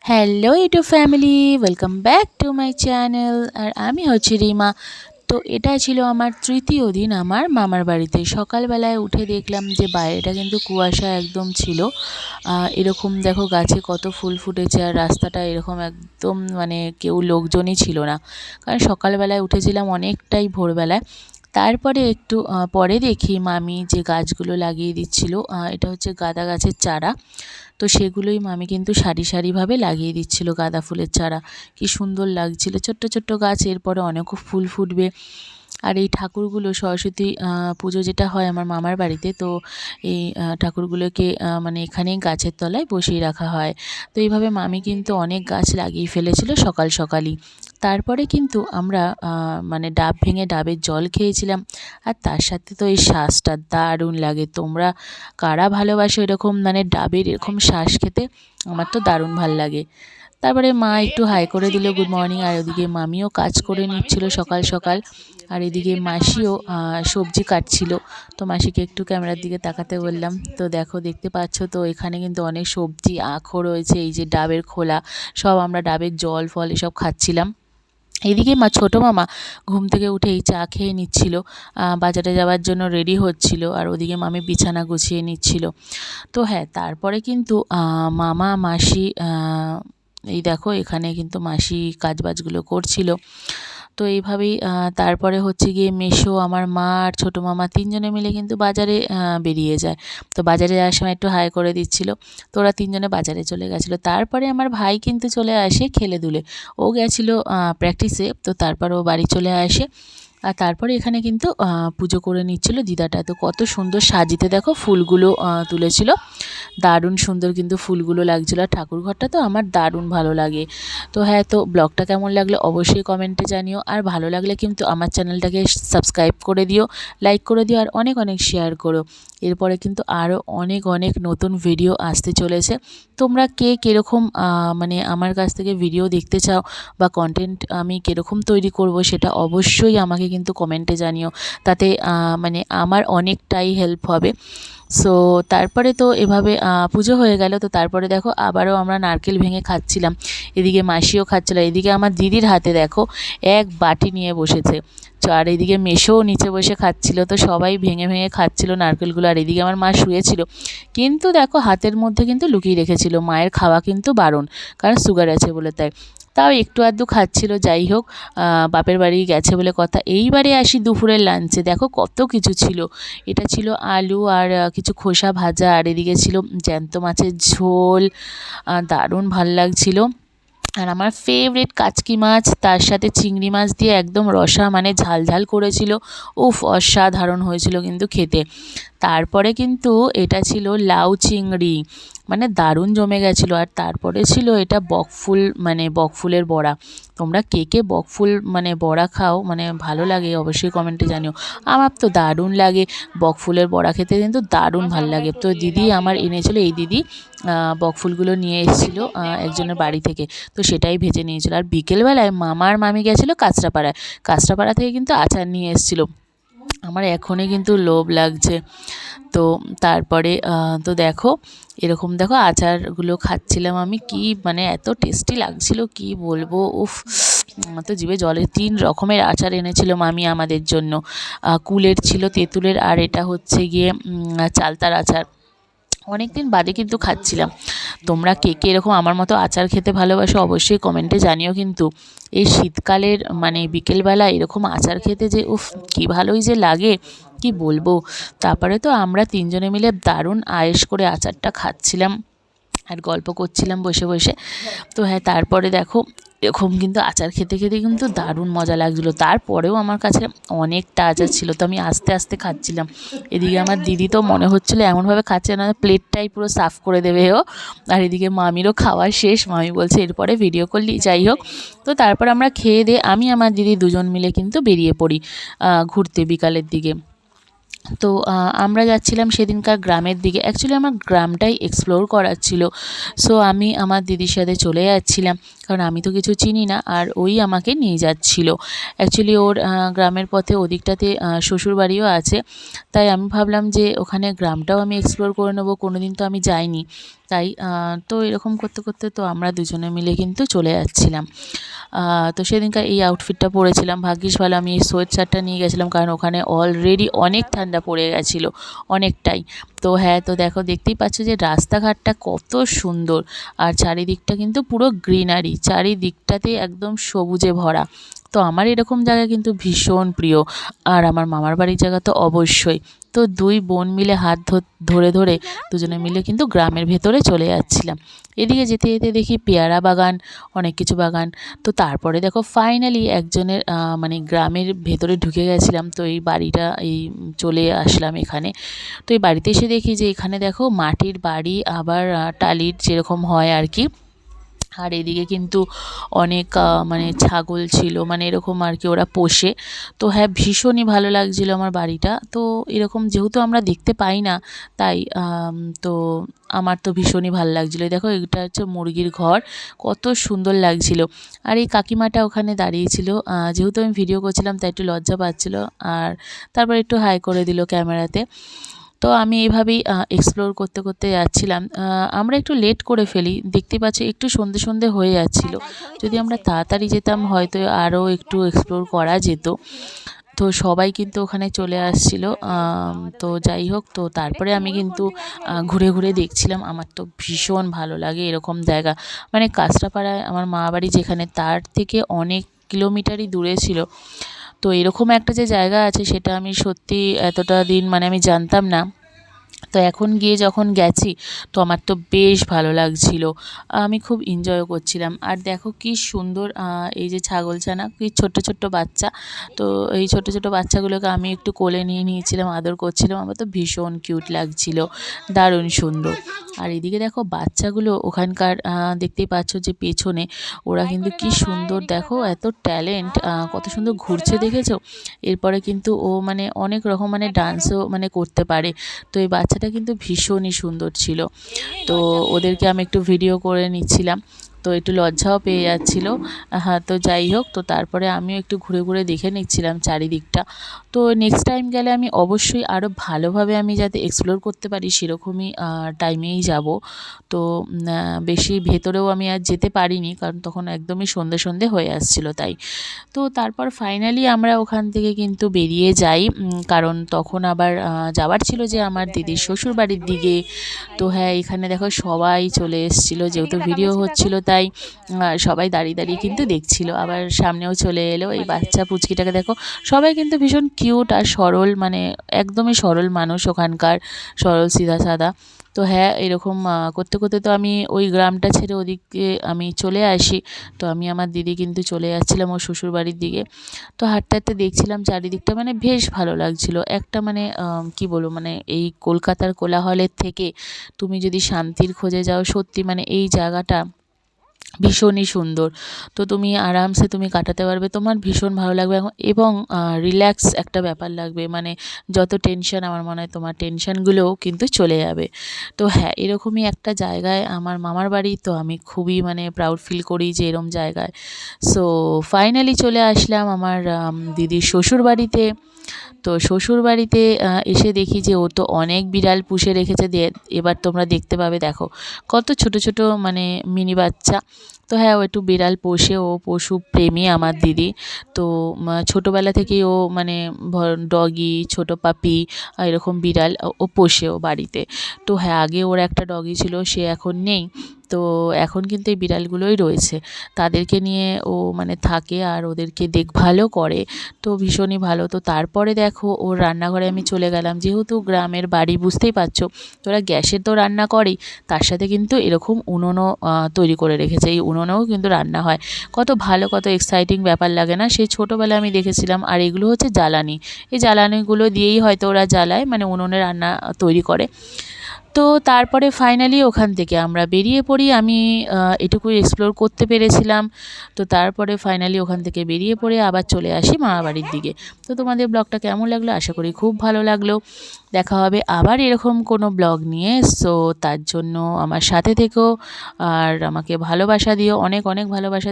Hello YouTube family, welcome back to my channel. আর আমি হচ্ছি রিমা। তো এটা ছিল আমার তৃতীয় দিন আমার মামার বাড়িতে। সকালবেলায় উঠে দেখলাম যে বাইরেটা কিন্তু কুয়াশা একদম ছিল। এরকম দেখো গাছে কত ফুল ফুটেছে, আর রাস্তাটা এরকম একদম মানে কেউ লোকজনই ছিল না, কারণ সকালবেলায় উঠেছিলাম অনেকটাই ভোরবেলায়। তারপরে একটু পরে দেখি মামি যে গাছগুলো লাগিয়ে দিচ্ছিল, এটা হচ্ছে গাঁদা গাছের চারা। তো সেগুলোই মামি কিন্তু সারি সারিভাবে লাগিয়ে দিচ্ছিল, গাঁদা ফুলের চারা। কি সুন্দর লাগছিল, ছোট্ট ছোট্ট গাছ, এরপরে অনেকও ফুল ফুটবে। আর এই ঠাকুরগুলো সরস্বতী পুজো যেটা হয় আমার মামার বাড়িতে, তো এই ঠাকুরগুলোকে মানে এখানেই গাছের তলায় বসিয়ে রাখা হয়। তো এইভাবে মামি কিন্তু অনেক গাছ লাগিয়ে ফেলেছিল সকাল সকালই। তারপরে কিন্তু আমরা মানে ডাব ভেঙে ডাবের জল খেয়েছিলাম। আর তার সাথে তো এই শাঁসটা দারুণ লাগে। তোমরা কারা ভালোবাসো এরকম মানে ডাবের এরকম শাঁস খেতে? আমার তো দারুণ ভাল লাগে। তারপরে মা একটু হাই করে দিল, গুড মর্নিং। আর ওদিকে মামিও কাজ করে নিচ্ছিল সকাল সকাল। আর এদিকে মাসিও সবজি কাটছিল। তো মাসিকে একটু ক্যামেরার দিকে তাকাতে বললাম। তো দেখো, দেখতে পাচ্ছ তো এখানে কিন্তু অনেক সবজি, আখও রয়েছে, এই যে ডাবের খোলা, সব আমরা ডাবের জল ফল এসব খাচ্ছিলাম। এদিকে ছোটো মামা ঘুম থেকে উঠেই চা খেয়ে নিচ্ছিল, বাজারে যাওয়ার জন্য রেডি হচ্ছিল। আর ওদিকে মামি বিছানা গুছিয়ে নিচ্ছিল। তো হ্যাঁ, তারপরে কিন্তু মামা মাসি এই দেখো এখানে কিন্তু মাসি কাজবাজগুলো করছিল। তো এইভাবেই তারপরে হচ্ছে গিয়ে মেসো, আমার মা আর ছোটো মামা তিনজনে মিলে কিন্তু বাজারে বেরিয়ে যায়। তো বাজারে যাওয়ার সময় একটু হাই করে দিচ্ছিল। তো ওরা তিনজনে বাজারে চলে গেছিলো। তারপরে আমার ভাই কিন্তু চলে আসে খেলে দুলে। ও গেছিলো প্র্যাকটিসে, তো তারপর ও বাড়ি চলে আসে। আর তারপরে এখানে কিন্তু পুজো করে নিচ্ছিল দিদাটা। তো কত সুন্দর সাজিতে দেখো ফুলগুলো তুলেছিল, দারুণ সুন্দর কিন্তু ফুলগুলো লাগছিলো। আর ঠাকুর ঘরটা তো আমার দারুণ ভালো লাগে। তো হ্যাঁ, তো ব্লগটা কেমন লাগলো অবশ্যই কমেন্টে জানিও। আর ভালো লাগলে কিন্তু আমার চ্যানেলটাকে সাবস্ক্রাইব করে দিও, লাইক করে দিও, আর অনেক অনেক শেয়ার করো। এরপরে কিন্তু আরও অনেক অনেক নতুন ভিডিও আসতে চলেছে। তোমরা কে কীরকম মানে আমার কাছ থেকে ভিডিও দেখতে চাও, বা কন্টেন্ট আমি কীরকম তৈরি করব, সেটা অবশ্যই আমাকে কিন্তু কমেন্টে জানিও। তাতে মানে আমার অনেকটাই হেল্প হবে। সো তারপরে তো এভাবে পুজো হয়ে গেল। তো তারপরে দেখো আবারও আমরা নারকেল ভেঙে খাচ্ছিলাম। এদিকে মাসিও খাচ্ছিল, এদিকে আমার দিদির হাতে দেখো এক বাটি নিয়ে বসেছে। আর এদিকে মেসোও নিচে বসে খাচ্ছিল। তো সবাই ভেঙে ভেঙে খাচ্ছিল নারকেলগুলো। আর এদিকে আমার মা শুয়েছিল, কিন্তু দেখো হাতের মধ্যে কিন্তু লুকিয়ে রেখেছিল। মায়ের খাওয়া কিন্তু বারণ, কারণ সুগার আছে বলে। তাও একটু আধটু খাচ্ছিল। যাই হোক, বাপের বাড়ি গেছে বলে কথা। এইবারে আসি দুপুরের লাঞ্চে, দেখো কত কিছু ছিল। এটা ছিল আলু আর কিছু খোসা ভাজা, আর এদিকে ছিল জ্যান্ত মাছের ঝোল, দারুণ ভাল লাগছিল। আর আমার ফেভারিট কাচকি মাছ, তার সাথে চিংড়ি মাছ দিয়ে একদম রসা মানে ঝাল ঝাল করেছিল। উফ, অসাধারণ হয়েছিল কিন্তু খেতে। তারপরে কিন্তু এটা ছিল লাউ চিংড়ি, মানে দারুণ জমে গেছিলো। আর তারপরে ছিল এটা বকফুল, মানে বকফুলের বড়া। তোমরা কে কে বকফুল মানে বড়া খাও, মানে ভালো লাগে অবশ্যই কমেন্টে জানিও। আমার তো দারুণ লাগে বকফুলের বড়া খেতে, কিন্তু দারুণ ভাল লাগে। তো দিদি আমার এনেছিল, এই দিদি বকফুলগুলো নিয়ে এসেছিলো একজনের বাড়ি থেকে। তো সেটাই ভেজে নিয়েছিল। আর বিকেলবেলায় মামার মামি গেছিলো কাঁচরাপাড়ায়। কাঁচরাপাড়া থেকে কিন্তু আচার নিয়ে এসেছিলো। আমার এখনই কিন্তু লোভ লাগছে। তো তারপরে তো দেখো এরকম দেখো আচারগুলো খাচ্ছিলাম আমি, কি মানে এত টেস্টি লাগছিল কি বলবো। উফ, তো জিভে জলে। 3 রকমের আচার এনেছিল মামি আমাদের জন্য। কুলের ছিল, তেঁতুলের, আর এটা হচ্ছে গিয়ে চালতার আচার। অনেক দিন বাদে কিন্তু খাচ্ছিলাম। তোমরা কে কে এরকম আমার মতো আচার খেতে ভালোবাসো অবশ্যই কমেন্টে জানিও। কিন্তু এই শীতকালের মানে বিকেলবেলা এরকম আচার খেতে যে উফ, কী ভালোই যে লাগে কি বলবো। তারপরে তো আমরা তিনজনে মিলে দারুণ আয়েশ করে আচারটা খাচ্ছিলাম আর গল্প করছিলাম বসে বসে। তো হ্যাঁ, তারপরে দেখো এরকম কিন্তু আচার খেতে খেতে কিন্তু দারুণ মজা লাগছিলো। তারপরেও আমার কাছে অনেকটা আচার ছিল, তো আমি আস্তে আস্তে খাচ্ছিলাম। এদিকে আমার দিদি তো মনে হচ্ছিলো এমনভাবে খাচ্ছে না প্লেটটাই পুরো সাফ করে দেবে ও। আর এদিকে মামিরও খাওয়া শেষ, মামি বলছে এরপরে ভিডিও করলি। যাই হোক, তো তারপর আমরা খেয়ে দিয়ে আমি আমার দিদি দুজন মিলে কিন্তু বেরিয়ে পড়ি ঘুরতে বিকালের দিকে। তো আমরা যাচ্ছিলাম সেদিনকার গ্রামের দিকে। অ্যাকচুয়ালি আমার গ্রামটাই এক্সপ্লোর করার ছিল। সো আমি আমার দিদির সাথে চলে যাচ্ছিলাম, কারণ আমি তো কিছু চিনি না, আর ওই আমাকে নিয়ে যাচ্ছিল। অ্যাকচুয়ালি ওর গ্রামের পথে ওদিকটাতে শ্বশুরবাড়িও আছে, তাই আমি ভাবলাম যে ওখানে গ্রামটাও আমি এক্সপ্লোর করে নেবো, কোনো দিন তো আমি যাইনি। তাই তো এরকম করতে করতে তো আমরা দুজনে মিলে কিন্তু চলে যাচ্ছিলাম। তো সেদিনকার এই আউটফিটটা পরেছিলাম, ভাগ্যিস ভালো আমি এই সোয়েটারটা নিয়ে গেছিলাম, কারণ ওখানে অলরেডি অনেক ঠান্ডা পড়ে গেছিলো, অনেকটাই। তো হ্যাঁ, তো দেখো দেখতেই পাচ্ছ যে রাস্তাঘাটটা কত সুন্দর, আর চারিদিকটা কিন্তু পুরো গ্রিনারি, চারিদিকটাতে একদম সবুজে ভরা। তো আমার এরকম জায়গা কিন্তু ভীষণ প্রিয়, আর আমার মামার বাড়ির জায়গা তো অবশ্যই। তো দুই বোন মিলে হাত ধরে ধরে দুজনে মিলে কিন্তু গ্রামের ভেতরে চলে যাচ্ছিলাম। এদিকে যেতে যেতে দেখি পেয়ারা বাগান, অনেক কিছু বাগান। তো তারপরে দেখো ফাইনালি একজনের মানে গ্রামের ভেতরে ঢুকে গেছিলাম। তো এই বাড়িটা চলে আসলাম এখানে। তো এই বাড়িতে এসে দেখি যে এখানে দেখো মাটির বাড়ি, আবার টালির যেরকম হয় আর কি। আর এদিকে কিন্তু অনেক মানে ছাগল ছিল, মানে এরকম আর কি ওরা পোষে। তো হ্যাঁ, ভীষণই ভালো লাগছিলো আমার বাড়িটা। তো এরকম যেহেতু আমরা দেখতে পাই না, তাই তো আমার তো ভীষণই ভালো লাগছিলো। দেখো এটা হচ্ছে মুরগির ঘর, কত সুন্দর লাগছিল। আর এই কাকিমাটা ওখানে দাঁড়িয়েছিল, যেহেতু আমি ভিডিও করছিলাম তাই একটু লজ্জা পাচ্ছিলো, আর তারপর একটু হাই করে দিল ক্যামেরাতে। তো আমি এইভাবেই এক্সপ্লোর করতে করতে যাচ্ছিলাম। আমরা একটু লেট করে ফেলি, দেখতে পাচ্ছি একটু সন্ধে সন্ধে হয়ে যাচ্ছিল। যদি আমরা তাড়াতাড়ি যেতাম হয়তো আরও একটু এক্সপ্লোর করা যেত। তো সবাই কিন্তু ওখানে চলে আসছিল। তো যাই হোক, তো তারপরে আমি কিন্তু ঘুরে ঘুরে দেখছিলাম। আমার তো ভীষণ ভালো লাগে এরকম জায়গা, মানে কাঁচরাপাড়ায় আমার মা বাড়ি যেখানে, তার থেকে অনেক কিলোমিটারই দূরে ছিল। তো এরকম একটা যে জায়গা আছে সেটা আমি সত্যি এতটা দিন মানে আমি জানতাম না। তো এখন গিয়ে যখন গেছি, তো আমার তো বেশ ভালো লাগছিল, আমি খুব এনজয়ও করছিলাম। আর দেখো কি সুন্দর এই যে ছাগলছানা, কি ছোট্ট ছোট্ট বাচ্চা। তো এই ছোট ছোট বাচ্চাগুলোকে আমি একটু কোলে নিয়ে নিয়েছিলাম, আদর করছিলাম। আমার তো ভীষণ কিউট লাগছিল, দারুণ সুন্দর। আর এদিকে দেখো বাচ্চাগুলো ওখানকার, দেখতেই পাচ্ছ যে পেছনে ওরা কিন্তু কি সুন্দর, দেখো এত ট্যালেন্ট, কত সুন্দর ঘুরছে দেখেছো। এরপরে কিন্তু ও মানে অনেক রকম মানে ডান্সও মানে করতে পারে। তো এই বাচ্চাটা কিন্তু ভীষণই সুন্দর ছিল। তো ওদেরকে আমি একটু ভিডিও করে নিচ্ছিলাম, তো একটু লজ্জাও পেয়ে যাচ্ছিল। হ্যাঁ, তো যাই হোক, তো তারপরে আমিও একটু ঘুরে ঘুরে দেখে নিচ্ছিলাম চারিদিকটা। তো নেক্সট টাইম গেলে আমি অবশ্যই আরও ভালোভাবে আমি যাতে এক্সপ্লোর করতে পারি সেরকমই টাইমেই যাব। তো বেশি ভেতরেও আমি আর যেতে পারিনি, কারণ তখন একদমই সন্ধে সন্ধে হয়ে আসছিল তাই। তো তারপর ফাইনালি আমরা ওখান থেকে কিন্তু বেরিয়ে যাই, কারণ তখন আবার যাওয়ার ছিল যে আমার দিদির শ্বশুরবাড়ির দিকে। তো হ্যাঁ, এখানে দেখো সবাই চলে এসেছিলো, যেহেতু ভিডিও হচ্ছিল তাই সবাই দাঁড়িয়ে দাঁড়িয়ে কিন্তু দেখছিল। আবার সামনেও চলে এলো এই বাচ্চা পুচকিটাকে, দেখো সবাই কিন্তু ভীষণ কিউট আর সরল, মানে একদমই সরল মানুষ ওখানকার, সরল সিধা সাদা। তো হ্যাঁ, এরকম করতে করতে তো আমি ওই গ্রামটা ছেড়ে ওদিকে আমি চলে আসি। তো আমি আমার দিদি কিন্তু চলে যাচ্ছিলাম ওর শ্বশুরবাড়ির দিকে। তো হাঁটতে হাঁটতে দেখছিলাম চারিদিকটা, মানে বেশ ভালো লাগছিল। একটা মানে কি বলবো, মানে এই কলকাতার কোলাহলের থেকে তুমি যদি শান্তির খোঁজে যাও, সত্যি মানে এই জায়গাটা ভীষণই সুন্দর। তো তুমি আরামসে তুমি কাটাতে পারবে, তোমার ভীষণ ভালো লাগবে এবং রিল্যাক্স একটা ব্যাপার লাগবে, মানে যত টেনশন, আমার মনে হয় তোমার টেনশনগুলোও কিন্তু চলে যাবে। তো হ্যাঁ, এরকমই একটা জায়গায় আমার মামার বাড়ি, তো আমি খুবই মানে প্রাউড ফিল করি যে এরম জায়গায়। সো ফাইনালি চলে আসলাম আমার দিদির শ্বশুরবাড়িতে। তো শ্বশুরবাড়িতে এসে দেখি যে ও তো অনেক বিড়াল পুষে রেখেছে, এবার তোমরা দেখতে পাবে, দেখো কত ছোট ছোট মানে মিনি বাচ্চা। তো হ্যাঁ, ও একটু বিড়াল পোষে, ও পশু প্রেমী আমার দিদি। তো ছোটোবেলা থেকেই ও মানে ডগি, ছোটো পাপি, এরকম বিড়াল ও পোষে ও বাড়িতে। তো হ্যাঁ, আগে ওর একটা ডগি ছিল, সে এখন নেই। তো এখন কিন্তু এই বিড়ালগুলোই রয়েছে, তাদেরকে নিয়ে ও মানে থাকে আর ওদেরকে দেখভালও করে। তো ভীষণই ভালো। তো তারপরে দেখো ওর রান্নাঘরে আমি চলে গেলাম, যেহেতু গ্রামের বাড়ি বুঝতেই পারছো, তোরা গ্যাসে তো রান্না করেই, তার সাথে কিন্তু এরকম উনুনও তৈরি করে রেখেছে, এই উনুনেও কিন্তু রান্না হয়। কত ভালো, কত এক্সাইটিং ব্যাপার লাগে না, সেই ছোটোবেলায় আমি দেখেছিলাম। আর এগুলো হচ্ছে জ্বালানি, এই জ্বালানিগুলো দিয়েই হয়তো ওরা জ্বালায়, মানে উনুনে রান্না তৈরি করে। তো তারপরে ফাইনালি ওখান থেকে আমরা বেরিয়ে পড়ি। আমি এটুকুই এক্সপ্লোর করতে পেরেছিলাম। তো তারপরে ফাইনালি ওখান থেকে বেরিয়ে পড়ে আবার চলে আসি মামাবাড়ির দিকে। তো তোমাদের ব্লগটা কেমন লাগলো? আশা করি খুব ভালো লাগলো। দেখা হবে আবার এরকম কোনো ব্লগ নিয়ে। সো তার জন্য আমার সাথে থেকো আর আমাকে ভালোবাসা দিও, অনেক অনেক ভালোবাসা।